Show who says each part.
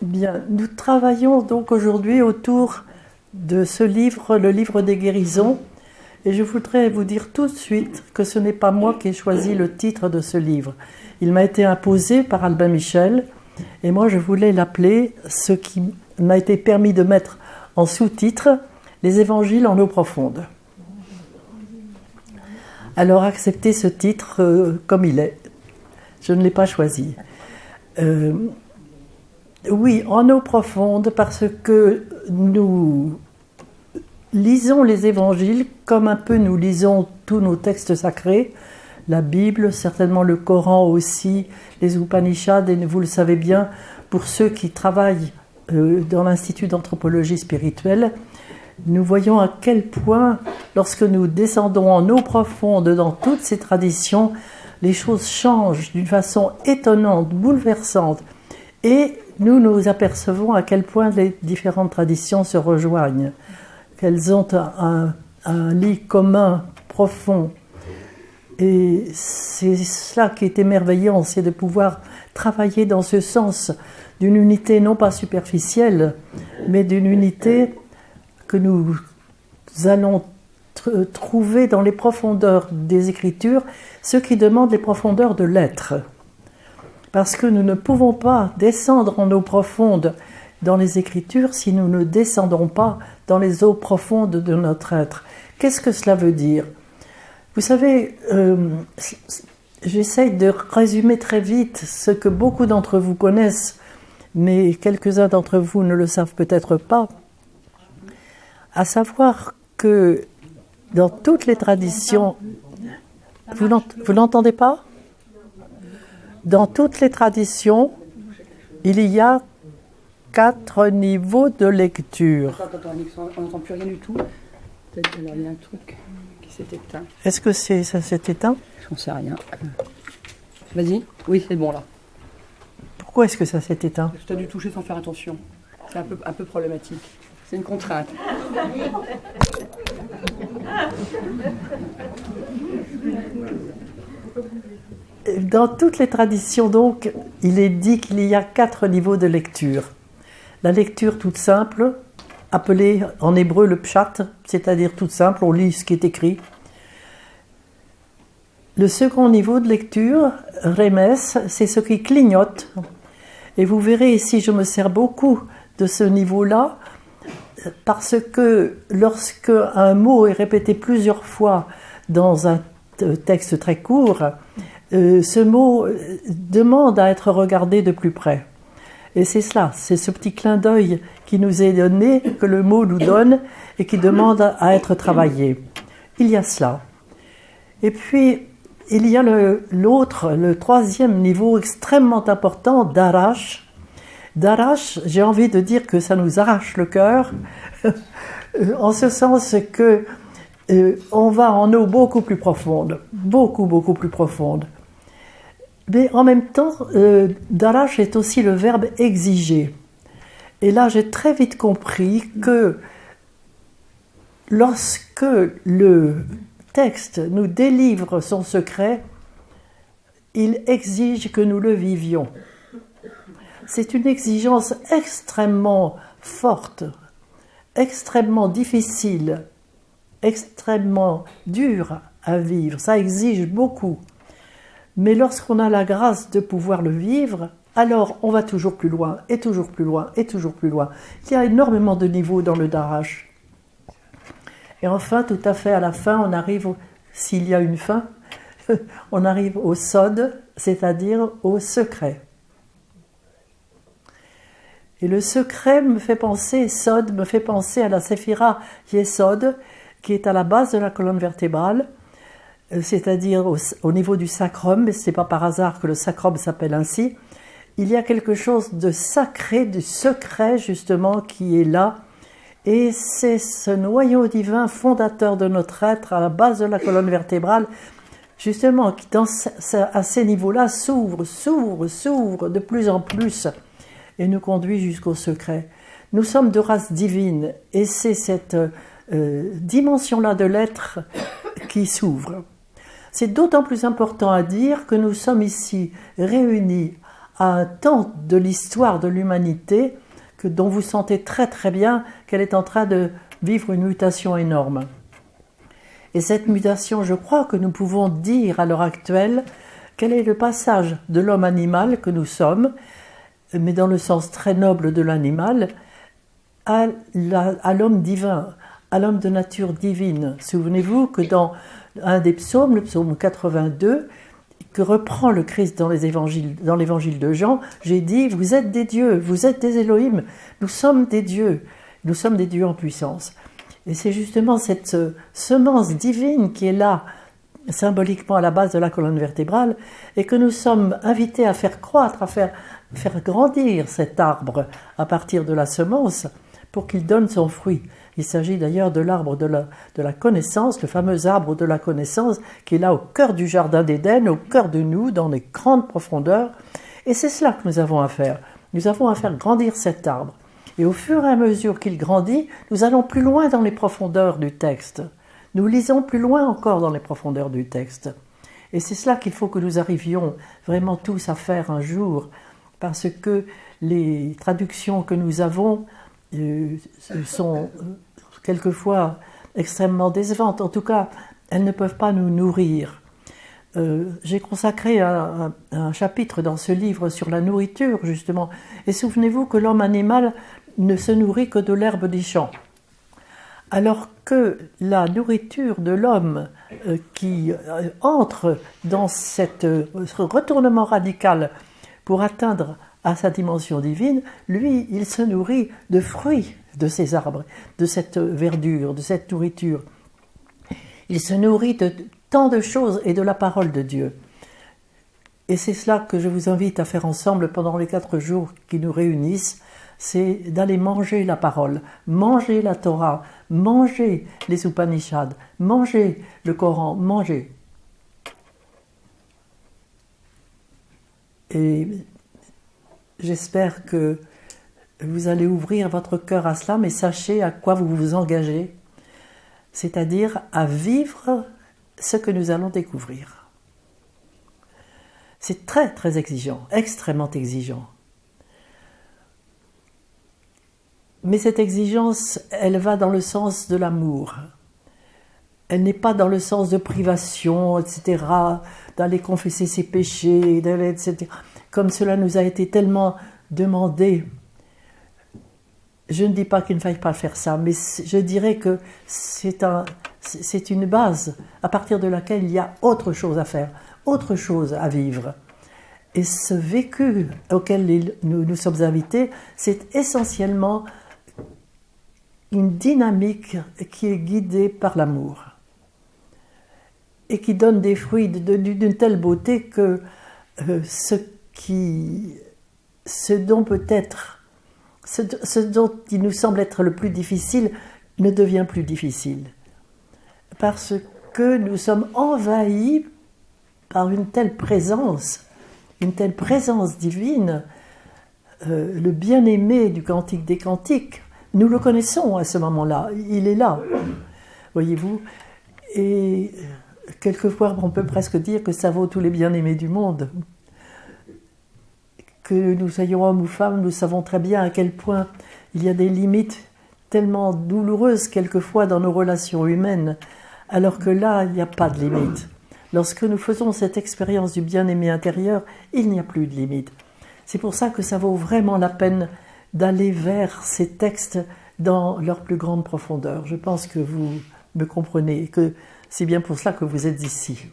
Speaker 1: Bien, nous travaillons donc aujourd'hui autour de ce livre, le livre des guérisons, et je voudrais vous dire tout de suite que ce n'est pas moi qui ai choisi le titre de ce livre. Il m'a été imposé par Albin Michel, et moi je voulais l'appeler, ce qui m'a été permis de mettre en sous-titre, Les évangiles en eau profonde. Alors acceptez ce titre comme il est. Je ne l'ai pas choisi. Oui, en eau profonde, parce que nous lisons les évangiles comme un peu nous lisons tous nos textes sacrés, la Bible, certainement le Coran aussi, les Upanishads, et vous le savez bien, pour ceux qui travaillent dans l'Institut d'anthropologie spirituelle, nous voyons à quel point, lorsque nous descendons en eau profonde dans toutes ces traditions, les choses changent d'une façon étonnante, bouleversante, et nous nous apercevons à quel point les différentes traditions se rejoignent, qu'elles ont un lit commun, profond. Et c'est cela qui est émerveillant, c'est de pouvoir travailler dans ce sens d'une unité non pas superficielle, mais d'une unité que nous allons trouver dans les profondeurs des Écritures, ce qui demande les profondeurs de l'être. Parce que nous ne pouvons pas descendre en eau profonde dans les Écritures si nous ne descendons pas dans les eaux profondes de notre être. Qu'est-ce que cela veut dire ? Vous savez, j'essaye de résumer très vite ce que beaucoup d'entre vous connaissent, mais quelques-uns d'entre vous ne le savent peut-être pas, à savoir que dans toutes les traditions... Vous n'entendez pas ? Dans toutes les traditions, il y a 4 niveaux de lecture.
Speaker 2: Attends, on n'entend plus rien du tout. Peut-être qu'il y a un truc qui s'est éteint.
Speaker 1: Est-ce que ça s'est éteint ?
Speaker 2: J'en sais rien. Vas-y. Oui, c'est bon là.
Speaker 1: Pourquoi est-ce que ça s'est éteint ?
Speaker 2: Tu as dû toucher sans faire attention. C'est un peu problématique. C'est une contrainte.
Speaker 1: Dans toutes les traditions, donc, il est dit qu'il y a 4 niveaux de lecture. La lecture toute simple, appelée en hébreu le pshat, c'est-à-dire toute simple, on lit ce qui est écrit. Le second niveau de lecture, remes, c'est ce qui clignote. Et vous verrez ici, je me sers beaucoup de ce niveau-là, parce que lorsque un mot est répété plusieurs fois dans un texte très court, ce mot demande à être regardé de plus près. Et c'est cela, c'est ce petit clin d'œil qui nous est donné, que le mot nous donne et qui demande à être travaillé. Il y a cela. Et puis, il y a le troisième niveau extrêmement important, darash. Darash, j'ai envie de dire que ça nous arrache le cœur, en ce sens que on va en eau beaucoup plus profonde, beaucoup plus profonde. Mais en même temps, darash est aussi le verbe exiger. Et là, j'ai très vite compris que lorsque le texte nous délivre son secret, il exige que nous le vivions. C'est une exigence extrêmement forte, extrêmement difficile, extrêmement dure à vivre. Ça exige beaucoup. Mais lorsqu'on a la grâce de pouvoir le vivre, alors on va toujours plus loin, et toujours plus loin, et toujours plus loin. Il y a énormément de niveaux dans le darash. Et enfin, tout à fait à la fin, on arrive, s'il y a une fin, on arrive au sod, c'est-à-dire au secret. Et le secret me fait penser, sod me fait penser à la séphira Yesod, qui est à la base de la colonne vertébrale, c'est-à-dire au niveau du sacrum, mais ce n'est pas par hasard que le sacrum s'appelle ainsi. Il y a quelque chose de sacré, du secret justement, qui est là, et c'est ce noyau divin fondateur de notre être, à la base de la colonne vertébrale, justement, qui à ces niveaux-là s'ouvre de plus en plus, et nous conduit jusqu'au secret. Nous sommes de race divine, et c'est cette dimension-là de l'être qui s'ouvre. C'est d'autant plus important à dire que nous sommes ici réunis à un temps de l'histoire de l'humanité dont vous sentez très très bien qu'elle est en train de vivre une mutation énorme. Et cette mutation, je crois que nous pouvons dire à l'heure actuelle quel est le passage de l'homme animal que nous sommes, mais dans le sens très noble de l'animal, à l'homme divin, à l'homme de nature divine. Souvenez-vous que dans un des psaumes, le psaume 82, que reprend le Christ dans l'évangile de Jean, j'ai dit, vous êtes des dieux, vous êtes des Elohim, nous sommes des dieux en puissance. Et c'est justement cette semence divine qui est là, symboliquement à la base de la colonne vertébrale, et que nous sommes invités à faire croître, à faire grandir cet arbre à partir de la semence pour qu'il donne son fruit. Il s'agit d'ailleurs de l'arbre de la connaissance, le fameux arbre de la connaissance qui est là au cœur du jardin d'Éden, au cœur de nous, dans les grandes profondeurs. Et c'est cela que nous avons à faire. Nous avons à faire grandir cet arbre. Et au fur et à mesure qu'il grandit, nous allons plus loin dans les profondeurs du texte. Nous lisons plus loin encore dans les profondeurs du texte. Et c'est cela qu'il faut que nous arrivions vraiment tous à faire un jour, parce que les traductions que nous avons sont quelquefois extrêmement décevantes. En tout cas, elles ne peuvent pas nous nourrir. J'ai consacré un chapitre dans ce livre sur la nourriture, justement. Et souvenez-vous que l'homme animal ne se nourrit que de l'herbe des champs. Alors que la nourriture de l'homme qui entre dans ce retournement radical pour atteindre à sa dimension divine, lui, il se nourrit de fruits de ces arbres, de cette verdure, de cette nourriture. Il se nourrit de tant de choses et de la parole de Dieu. Et c'est cela que je vous invite à faire ensemble pendant les 4 jours qui nous réunissent, c'est d'aller manger la parole, manger la Torah, manger les Upanishads, manger le Coran, manger. Et j'espère que vous allez ouvrir votre cœur à cela, mais sachez à quoi vous vous engagez, c'est-à-dire à vivre ce que nous allons découvrir. C'est très très exigeant, extrêmement exigeant. Mais cette exigence, elle va dans le sens de l'amour. Elle n'est pas dans le sens de privation, etc., d'aller confesser ses péchés, etc., comme cela nous a été tellement demandé. Je ne dis pas qu'il ne faille pas faire ça, mais je dirais que c'est une base à partir de laquelle il y a autre chose à faire, autre chose à vivre. Et ce vécu auquel nous sommes invités, c'est essentiellement une dynamique qui est guidée par l'amour et qui donne des fruits d'une telle beauté que ce dont il nous semble être le plus difficile ne devient plus difficile. Parce que nous sommes envahis par une telle présence divine, le bien-aimé du Cantique des Cantiques, nous le connaissons à ce moment-là, il est là, voyez-vous, et quelquefois on peut presque dire que ça vaut tous les bien-aimés du monde. Que nous soyons hommes ou femmes, nous savons très bien à quel point il y a des limites tellement douloureuses quelquefois dans nos relations humaines, alors que là, il n'y a pas de limite. Lorsque nous faisons cette expérience du bien-aimé intérieur, il n'y a plus de limite. C'est pour ça que ça vaut vraiment la peine d'aller vers ces textes dans leur plus grande profondeur. Je pense que vous me comprenez et que c'est bien pour cela que vous êtes ici.